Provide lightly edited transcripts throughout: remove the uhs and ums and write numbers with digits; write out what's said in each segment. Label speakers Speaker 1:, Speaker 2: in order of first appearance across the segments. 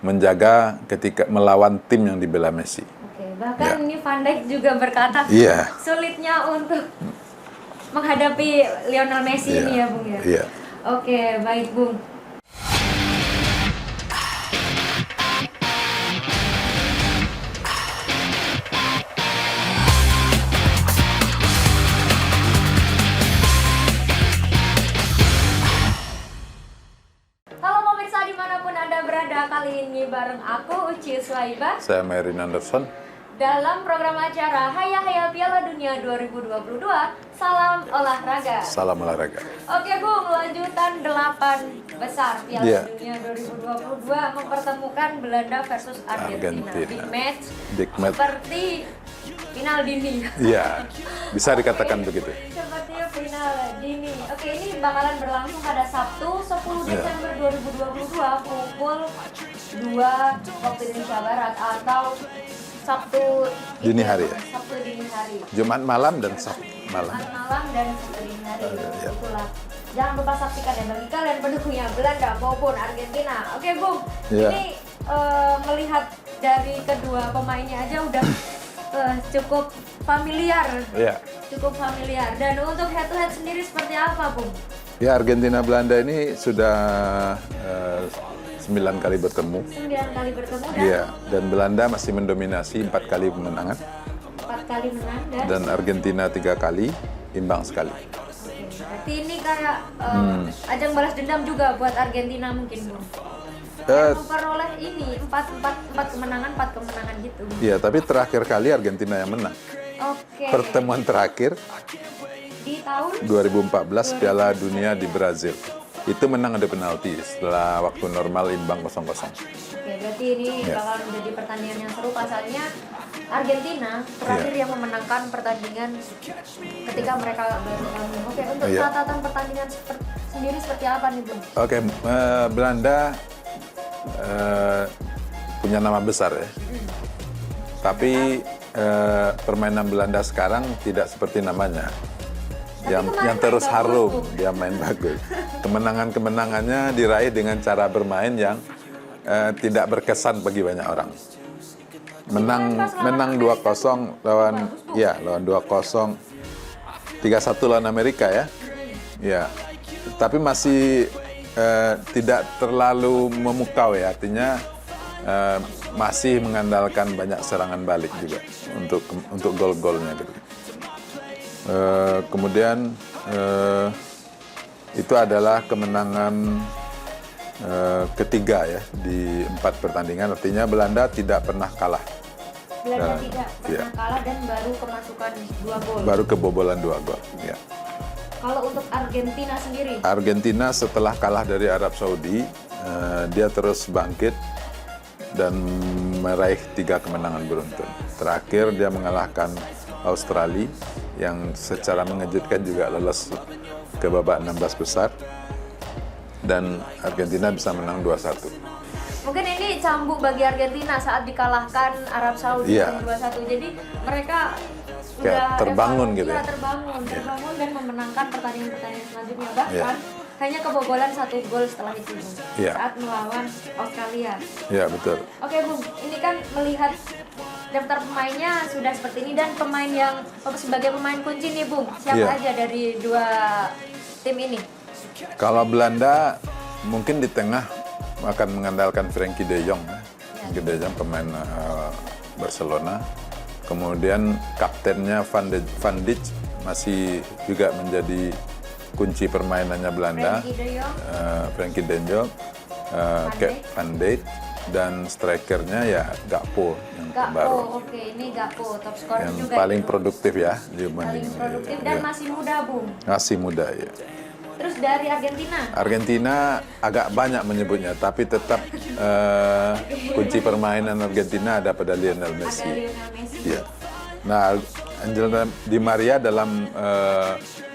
Speaker 1: menjaga ketika melawan tim yang dibela Messi.
Speaker 2: Oke, bahkan ini Van Dijk juga berkata sulitnya untuk menghadapi Lionel Messi ini ya, Bung ya.
Speaker 1: Iya.
Speaker 2: Oke, baik, Bung. Halo pemirsa dimanapun Anda berada, kali ini bareng aku Uci Suhaiba.
Speaker 1: Saya Merin Anderson.
Speaker 2: Dalam program acara Haya Haya Piala Dunia 2022, Salam Olahraga.
Speaker 1: Salam olahraga.
Speaker 2: Oke Bung, lanjutan 8 besar Piala Dunia 2022 mempertemukan Belanda versus Argentina. Big match. Seperti final dini.
Speaker 1: Iya, bisa dikatakan begitu.
Speaker 2: Seperti final dini. Oke, ini bakalan berlangsung pada Sabtu 10 Desember 2022 pukul 2 waktu Indonesia Barat atau Sabtu
Speaker 1: dini hari ya?
Speaker 2: Sabtu dini hari.
Speaker 1: Jumat malam dan Sabtu malam.
Speaker 2: Jumat malam dan Sabtu dini hari. Itulah. Jangan lupa saksikan ya bagi kalian pendukungnya Belanda maupun Argentina. Oke, Bung. Ini melihat dari kedua pemainnya aja udah cukup familiar. Cukup familiar. Dan untuk head to head sendiri seperti apa, Bung?
Speaker 1: Ya, Argentina Belanda ini sudah 9 kali bertemu.
Speaker 2: 9 kali bertemu
Speaker 1: dan Belanda masih mendominasi 4 kali kemenangan.
Speaker 2: 4 kali menang
Speaker 1: dan Argentina 3 kali, imbang sekali.
Speaker 2: Berarti ini kayak ajang balas dendam juga buat Argentina mungkin, Bung. Memperoleh ini 4 kemenangan, 4 kemenangan gitu.
Speaker 1: Iya, tapi terakhir kali Argentina yang menang. Pertemuan terakhir
Speaker 2: di tahun
Speaker 1: 2014 Piala Dunia di Brazil. Itu menang ada penalti setelah waktu normal imbang 0-0.
Speaker 2: Oke, berarti ini bakal menjadi pertandingan yang seru. Pasalnya Argentina terakhir yang memenangkan pertandingan ketika mereka bergabung. Oke, untuk catatan pertandingan sendiri seperti apa nih, Bung?
Speaker 1: Oke, Belanda punya nama besar ya. Tapi permainan Belanda sekarang tidak seperti namanya. Yang terus harum, dia main bagus. Kemenangannya diraih dengan cara bermain yang tidak berkesan bagi banyak orang. Menang 2-0 lawan 2-0, 3-1 lawan Amerika ya. Ya. Tapi masih tidak terlalu memukau ya, artinya masih mengandalkan banyak serangan balik juga untuk gol-golnya gitu. Kemudian itu adalah kemenangan ketiga ya di 4 pertandingan, artinya Belanda tidak pernah kalah.
Speaker 2: Belanda tidak pernah kalah dan baru kemasukan 2 gol.
Speaker 1: Baru kebobolan 2 gol. Ya.
Speaker 2: Kalau untuk Argentina sendiri?
Speaker 1: Argentina setelah kalah dari Arab Saudi, dia terus bangkit dan meraih 3 kemenangan beruntun. Terakhir dia mengalahkan Australia yang secara mengejutkan juga lolos ke babak 16 besar dan Argentina bisa menang 2-1.
Speaker 2: Mungkin ini cambuk bagi Argentina saat dikalahkan Arab Saudi 2-1. Jadi mereka
Speaker 1: kayak terbangun gitu ya.
Speaker 2: Terbangun dan memenangkan pertandingan-pertandingan selanjutnya. Bahkan hanya kebobolan 1 gol setelah itu, Bung. Saat melawan Australia.
Speaker 1: Iya, betul.
Speaker 2: Oke, Bung. Ini kan melihat daftar pemainnya sudah seperti ini dan pemain yang sebagai pemain kunci nih, Bung. Siapa aja dari 2 tim ini?
Speaker 1: Kalau Belanda mungkin di tengah akan mengandalkan Frenkie de Jong. Frenkie de Jong pemain Barcelona. Kemudian kaptennya Van Dijk masih juga menjadi kunci permainannya Belanda. Frenkie de Jong, Van Dijk, dan strikernya ya Gakpo yang baru.
Speaker 2: Oke, ini Gakpo top scorer
Speaker 1: yang
Speaker 2: juga.
Speaker 1: Paling produktif ya dibanding.
Speaker 2: Paling produktif dan masih muda, Bung.
Speaker 1: Masih muda ya.
Speaker 2: Terus dari Argentina?
Speaker 1: Argentina agak banyak menyebutnya, tapi tetap kunci permainan Argentina ada pada Lionel Messi. Ya. Nah, Angel Di Maria dalam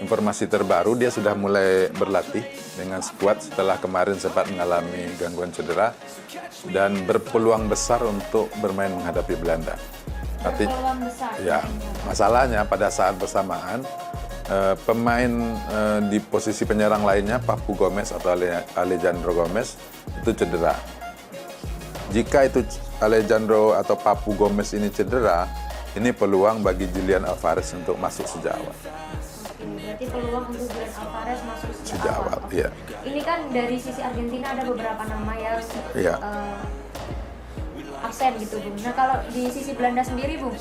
Speaker 1: informasi terbaru dia sudah mulai berlatih dengan skuad setelah kemarin sempat mengalami gangguan cedera dan berpeluang besar untuk bermain menghadapi Belanda. Tapi ya masalahnya pada saat bersamaan pemain di posisi penyerang lainnya, Papu Gomez atau Alejandro Gomez itu cedera. jika itu Alejandro atau Papu Gomez ini cedera, ini peluang bagi Julian Alvarez untuk masuk sejak awal.
Speaker 2: Oke, berarti peluang untuk Julian Alvarez masuk
Speaker 1: Sejak awal,
Speaker 2: Oke.
Speaker 1: iya.
Speaker 2: Ini kan dari sisi Argentina ada beberapa nama yang
Speaker 1: Iya.
Speaker 2: absen gitu, Bung. Nah, kalau di sisi Belanda sendiri, Bung,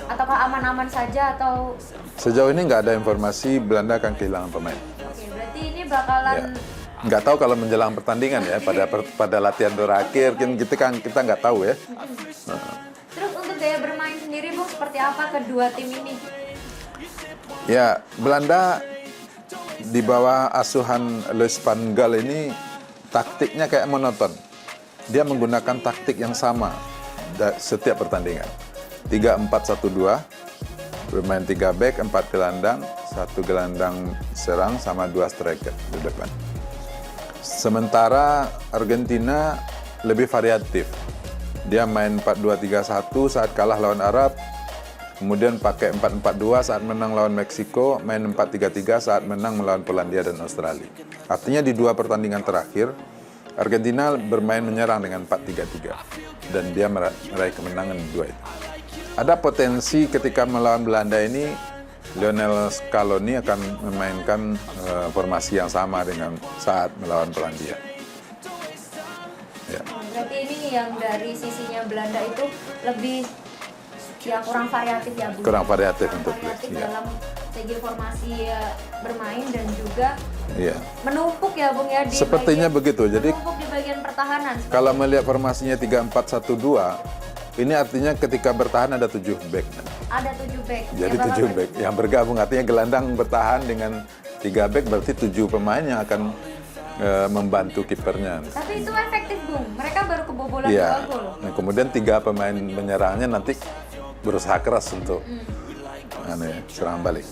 Speaker 2: ataukah aman-aman saja atau
Speaker 1: Sejauh ini nggak ada informasi Belanda akan kehilangan pemain.
Speaker 2: oke, berarti ini bakalan
Speaker 1: Ya. Nggak tahu kalau menjelang pertandingan ya, pada latihan terakhir kita nggak tahu ya.
Speaker 2: Terus untuk gaya bermain sendiri, Bung, seperti apa kedua tim ini?
Speaker 1: Ya, Belanda di bawah asuhan Louis van Gaal ini taktiknya kayak monoton. Dia menggunakan taktik yang sama setiap pertandingan. 3-4-1-2, bermain 3 back, 4 gelandang, 1 gelandang serang sama 2 striker di depan. Sementara Argentina lebih variatif. Dia main 4-2-3-1 saat kalah lawan Arab, kemudian pakai 4-4-2 saat menang lawan Meksiko, main 4-3-3 saat menang melawan Polandia dan Australia. Artinya di 2 pertandingan terakhir, Argentina bermain menyerang dengan 4-3-3 dan dia meraih kemenangan di 2 itu. Ada potensi ketika melawan Belanda ini Lionel Scaloni akan memainkan formasi yang sama dengan saat melawan Polandia. Ya.
Speaker 2: Berarti ini yang dari sisinya Belanda itu lebih ya kurang variatif ya, Bung.
Speaker 1: Kurang variatif
Speaker 2: Kurang
Speaker 1: untuk
Speaker 2: variatif
Speaker 1: ya.
Speaker 2: dalam segi formasi bermain dan juga
Speaker 1: Iya.
Speaker 2: menumpuk ya, Bung, ya di
Speaker 1: Sepertinya
Speaker 2: bagian,
Speaker 1: begitu. Jadi
Speaker 2: menumpuk di bagian pertahanan.
Speaker 1: kalau melihat formasinya 3-4-1-2, ini artinya ketika bertahan ada 7 back.
Speaker 2: Ada 7 back.
Speaker 1: Jadi
Speaker 2: Ya,
Speaker 1: 7 back yang bergabung, artinya gelandang bertahan dengan 3 back, berarti 7 pemain yang akan membantu kipernya.
Speaker 2: Tapi itu efektif, Bung. Mereka baru kebobolan 2
Speaker 1: Iya.
Speaker 2: gol.
Speaker 1: Nah, kemudian 3 pemain penyerangnya nanti berusaha keras untuk serang balik.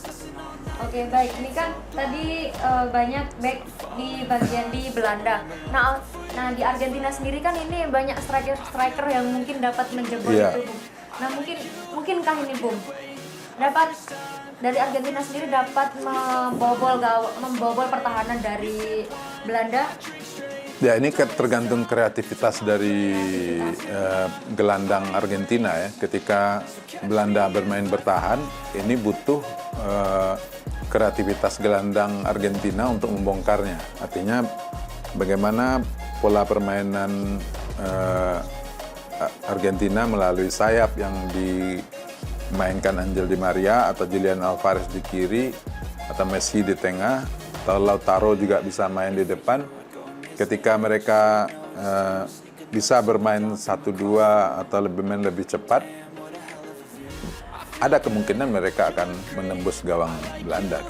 Speaker 2: Oke, baik. Ini kan tadi banyak back di bagian di Belanda. Nah, di Argentina sendiri kan ini banyak striker yang mungkin dapat menjebol
Speaker 1: Iya.
Speaker 2: itu, Bung. Nah, mungkinkah ini, Bung, dapat dari Argentina sendiri dapat membobol pertahanan dari Belanda?
Speaker 1: Ya, ini tergantung kreativitas dari gelandang Argentina ya. Ketika Belanda bermain bertahan, ini butuh kreativitas gelandang Argentina untuk membongkarnya. Artinya bagaimana pola permainan Argentina melalui sayap yang dimainkan Angel Di Maria atau Julian Alvarez di kiri atau Messi di tengah atau Lautaro juga bisa main di depan. Ketika mereka bisa bermain 1-2 atau lebih cepat, ada kemungkinan mereka akan menembus gawang Belanda.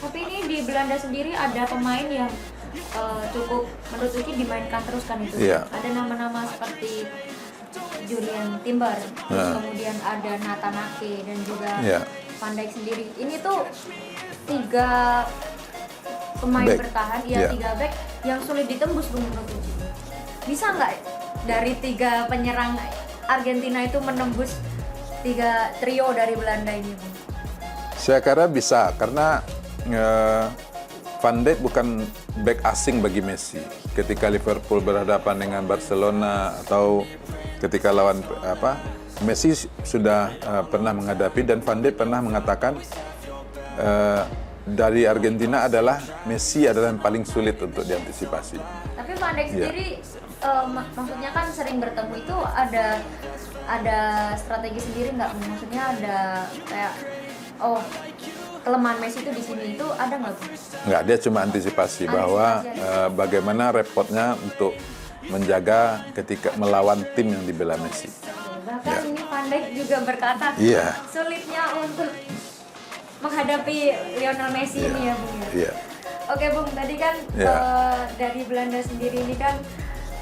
Speaker 2: Tapi ini di Belanda sendiri ada pemain yang cukup menurut Uci dimainkan terus kan itu.
Speaker 1: Iya.
Speaker 2: Ada nama-nama seperti Julian Timber, terus kemudian ada Nathan Ake dan juga
Speaker 1: Iya.
Speaker 2: Van Dijk sendiri. Ini tuh 3 pemain
Speaker 1: Back.
Speaker 2: bertahan,
Speaker 1: Iya.
Speaker 2: 3 back yang sulit ditembus, Bung, menurut Uci. Bisa nggak dari 3 penyerang Argentina itu menembus 3 trio dari Belanda ini, Bung?
Speaker 1: Saya kira bisa, karena Van Dijk bukan back asing bagi Messi. Ketika Liverpool berhadapan dengan Barcelona atau ketika lawan Messi sudah pernah menghadapi, dan Van Dijk pernah mengatakan dari Argentina adalah Messi adalah yang paling sulit untuk diantisipasi.
Speaker 2: Tapi Van Dijk sendiri maksudnya kan sering bertemu itu ada strategi sendiri nggak? Maksudnya ada kayak kelemahan Messi itu di sini itu ada nggak, Bu?
Speaker 1: Nggak, dia cuma antisipasi bahwa bagaimana repotnya untuk menjaga ketika melawan tim yang dibela Messi.
Speaker 2: Bahkan ini Van Dijk juga berkata
Speaker 1: Iya.
Speaker 2: sulitnya untuk menghadapi Lionel Messi ini ya, Bung, ya.
Speaker 1: Iya.
Speaker 2: Oke, Bung, tadi kan
Speaker 1: Iya.
Speaker 2: dari Belanda sendiri ini kan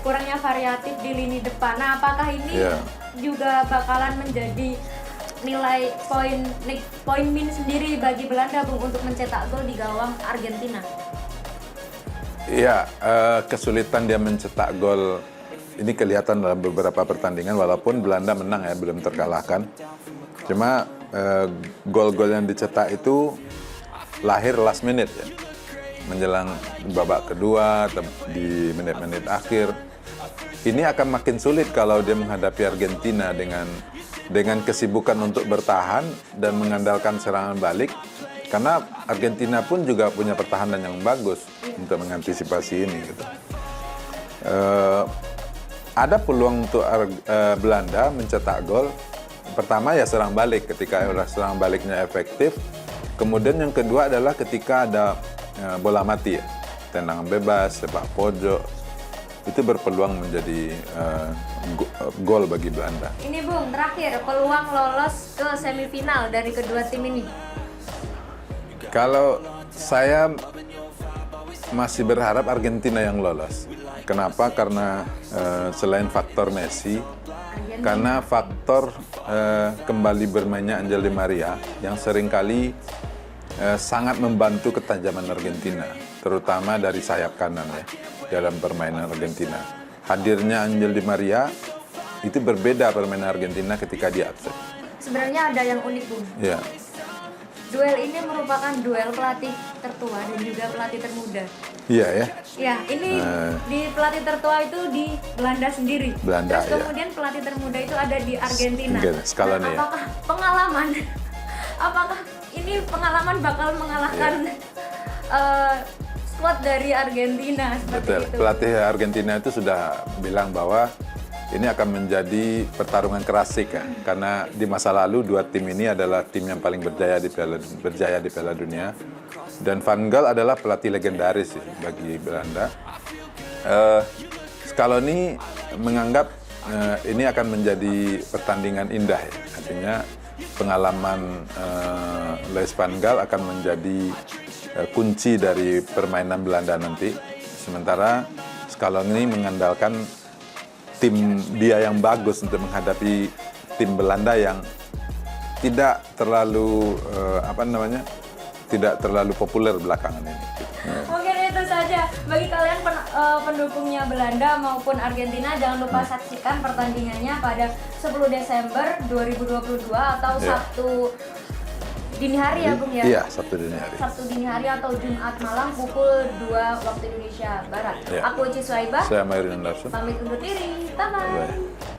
Speaker 2: kurangnya variatif di lini depan. Nah, apakah ini
Speaker 1: Iya.
Speaker 2: juga bakalan menjadi nilai poin min sendiri bagi Belanda, Bung, untuk mencetak gol di gawang Argentina?
Speaker 1: Iya, kesulitan dia mencetak gol ini kelihatan dalam beberapa pertandingan, walaupun Belanda menang ya, belum terkalahkan. Cuma gol-gol yang dicetak itu lahir last minute ya, menjelang babak kedua atau di menit-menit akhir. ini akan makin sulit kalau dia menghadapi Argentina dengan kesibukan untuk bertahan dan mengandalkan serangan balik. Karena Argentina pun juga punya pertahanan yang bagus untuk mengantisipasi ini. Gitu. Ada peluang untuk Belanda mencetak gol. Pertama ya serang balik, ketika serang baliknya efektif. Kemudian yang kedua adalah ketika ada bola mati, ya. Tendangan bebas, sepak pojok, itu berpeluang menjadi gol bagi Belanda.
Speaker 2: Ini Bung, terakhir peluang lolos ke semifinal dari kedua tim ini.
Speaker 1: Kalau saya masih berharap Argentina yang lolos. Kenapa? Karena selain faktor Messi, karena faktor kembali bermainnya Angel Di Maria yang seringkali sangat membantu ketajaman Argentina, terutama dari sayap kanan ya dalam permainan Argentina. Hadirnya Angel Di Maria itu berbeda permainan Argentina ketika dia absen.
Speaker 2: Sebenarnya ada yang unik Bung.
Speaker 1: Ya.
Speaker 2: Duel ini merupakan duel pelatih tertua dan juga pelatih termuda.
Speaker 1: Iya ya.
Speaker 2: Ya, ini di pelatih tertua itu di Belanda sendiri.
Speaker 1: Belanda,
Speaker 2: terus kemudian
Speaker 1: ya.
Speaker 2: pelatih termuda itu ada di Argentina.
Speaker 1: Scaloni, ya.
Speaker 2: Apakah pengalaman? Apakah ini pengalaman bakal mengalahkan squad dari Argentina seperti
Speaker 1: Betul.
Speaker 2: itu?
Speaker 1: Pelatih Argentina itu sudah bilang bahwa ini akan menjadi pertarungan klasik ya. Karena di masa lalu dua tim ini adalah tim yang paling berjaya di Piala Dunia. Dan Van Gaal adalah pelatih legendaris ya, bagi Belanda. Scaloni menganggap ini akan menjadi pertandingan indah ya. Artinya pengalaman Louis van Gaal akan menjadi kunci dari permainan Belanda nanti. Sementara Scaloni mengandalkan tim dia yang bagus untuk menghadapi tim Belanda yang tidak terlalu tidak terlalu populer belakangan ini.
Speaker 2: Mungkin itu saja. Bagi kalian pendukungnya Belanda maupun Argentina, jangan lupa saksikan pertandingannya pada 10 Desember 2022 atau Sabtu dini hari ya Bung ya?
Speaker 1: Iya, Sabtu dini hari.
Speaker 2: Sabtu dini hari atau Jumat malam pukul 2 waktu Indonesia Barat.
Speaker 1: Ya.
Speaker 2: Aku Uci Suhaibah.
Speaker 1: Saya Mayrin Larson.
Speaker 2: Pamit undur diri. Bye-bye.
Speaker 1: Bye.